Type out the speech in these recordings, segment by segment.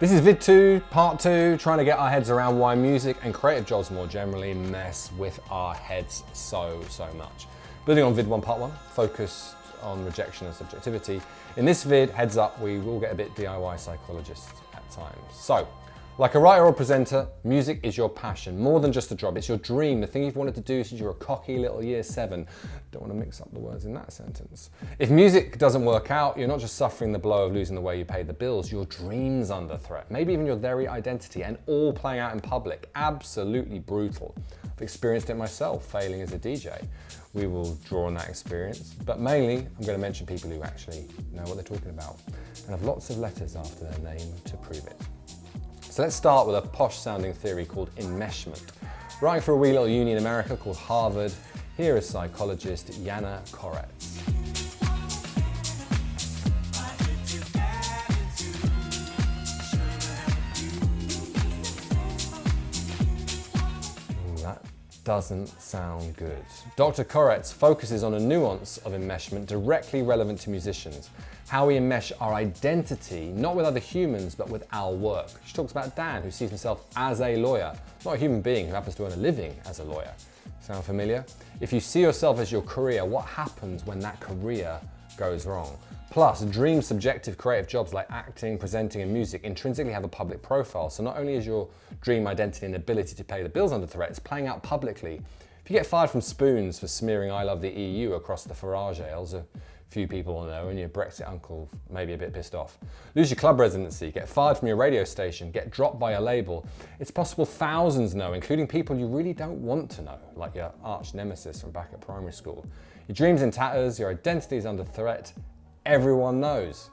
This is vid 2, part 2, trying to get our heads around why music and creative jobs more generally mess with our heads so much. Building on vid 1, part 1, focused on rejection and subjectivity. In this vid, heads up, we will get a bit DIY psychologist at times. So, like a writer or presenter, music is your passion, more than just a job. It's your dream, the thing you've wanted to do since you were a cocky little year 7. Don't want to mix up the words in that sentence. If music doesn't work out, you're not just suffering the blow of losing the way you pay the bills, your dream's under threat, maybe even your very identity, and all playing out in public. Absolutely brutal. I've experienced it myself, failing as a DJ. We will draw on that experience, but mainly I'm going to mention people who actually know what they're talking about and have lots of letters after their name to prove it. So let's start with a posh sounding theory called enmeshment. Writing for a wee little uni in America called Harvard, here is psychologist Yana Koretz. That doesn't sound good. Dr. Koretz focuses on a nuance of enmeshment directly relevant to musicians. How we enmesh our identity, not with other humans, but with our work. She talks about Dan, who sees himself as a lawyer, not a human being who happens to earn a living as a lawyer. Sound familiar? If you see yourself as your career, what happens when that career goes wrong? Plus, dream subjective creative jobs like acting, presenting, and music intrinsically have a public profile. So not only is your dream identity and ability to pay the bills under threat, it's playing out publicly. If you get fired from Spoons for smearing "I love the EU" across the Farage ales, few people will know, and your Brexit uncle may be a bit pissed off. Lose your club residency, get fired from your radio station, get dropped by a label. It's possible thousands know, including people you really don't want to know, like your arch nemesis from back at primary school. Your dream's in tatters, your identity's under threat, everyone knows.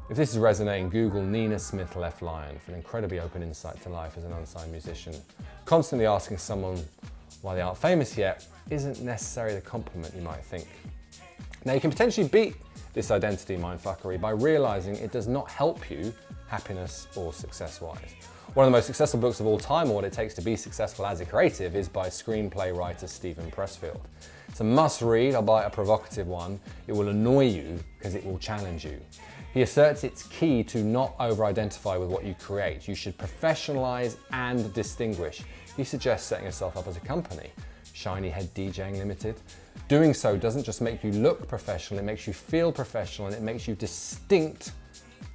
If this is resonating, Google Nina Smith Left Lion for an incredibly open insight to life as an unsigned musician. Constantly asking someone why they aren't famous yet isn't necessarily the compliment you might think. Now, you can potentially beat this identity mindfuckery by realizing it does not help you happiness or success-wise. One of the most successful books of all time on what it takes to be successful as a creative is by screenplay writer Steven Pressfield. It's a must-read, albeit a provocative one. It will annoy you because it will challenge you. He asserts it's key to not over-identify with what you create. You should professionalize and distinguish. He suggests setting yourself up as a company, Shiny Head DJing Limited. Doing so doesn't just make you look professional, it makes you feel professional, and it makes you distinct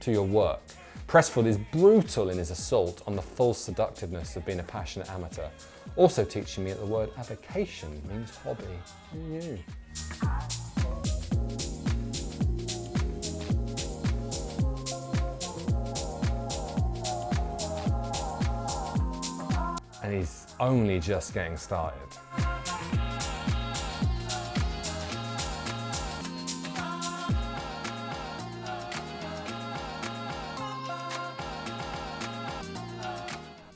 to your work. Pressfield is brutal in his assault on the false seductiveness of being a passionate amateur, also teaching me that the word avocation means hobby. Who knew? And he's only just getting started.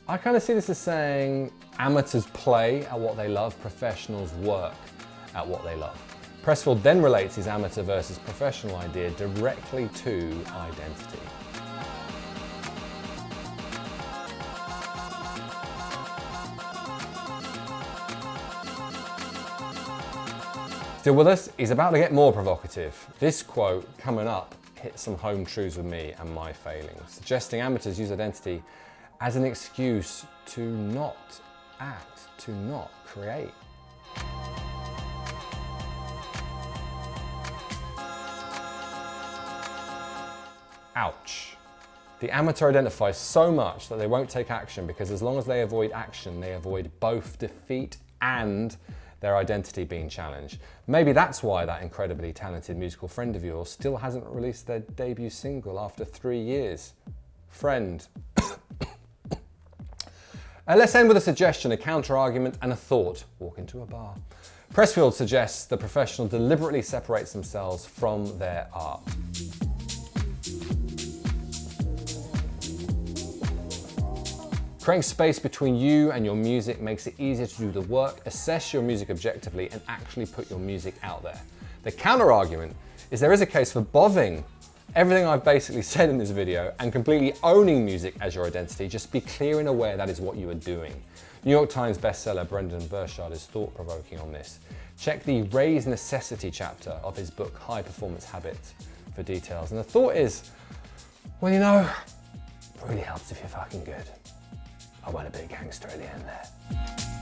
I kind of see this as saying amateurs play at what they love, professionals work at what they love. Pressfield then relates his amateur versus professional idea directly to identity. Still with us? He's about to get more provocative. This quote coming up hits some home truths with me and my failings, suggesting amateurs use identity as an excuse to not act, to not create. Ouch. The amateur identifies so much that they won't take action because as long as they avoid action, they avoid both defeat and their identity being challenged. Maybe that's why that incredibly talented musical friend of yours still hasn't released their debut single after 3 years. Friend. Let's end with a suggestion, a counter-argument, and a thought. Walk into a bar. Pressfield suggests the professional deliberately separates themselves from their art. Creating space between you and your music makes it easier to do the work, assess your music objectively, and actually put your music out there. The counter-argument is there is a case for bothing everything I've basically said in this video and completely owning music as your identity. Just be clear and aware that is what you are doing. New York Times bestseller Brendan Burchard is thought-provoking on this. Check the Raise Necessity chapter of his book High Performance Habits for details. And the thought is, well, you know, Really helps if you're fucking good. I went a bit gangster at the end there.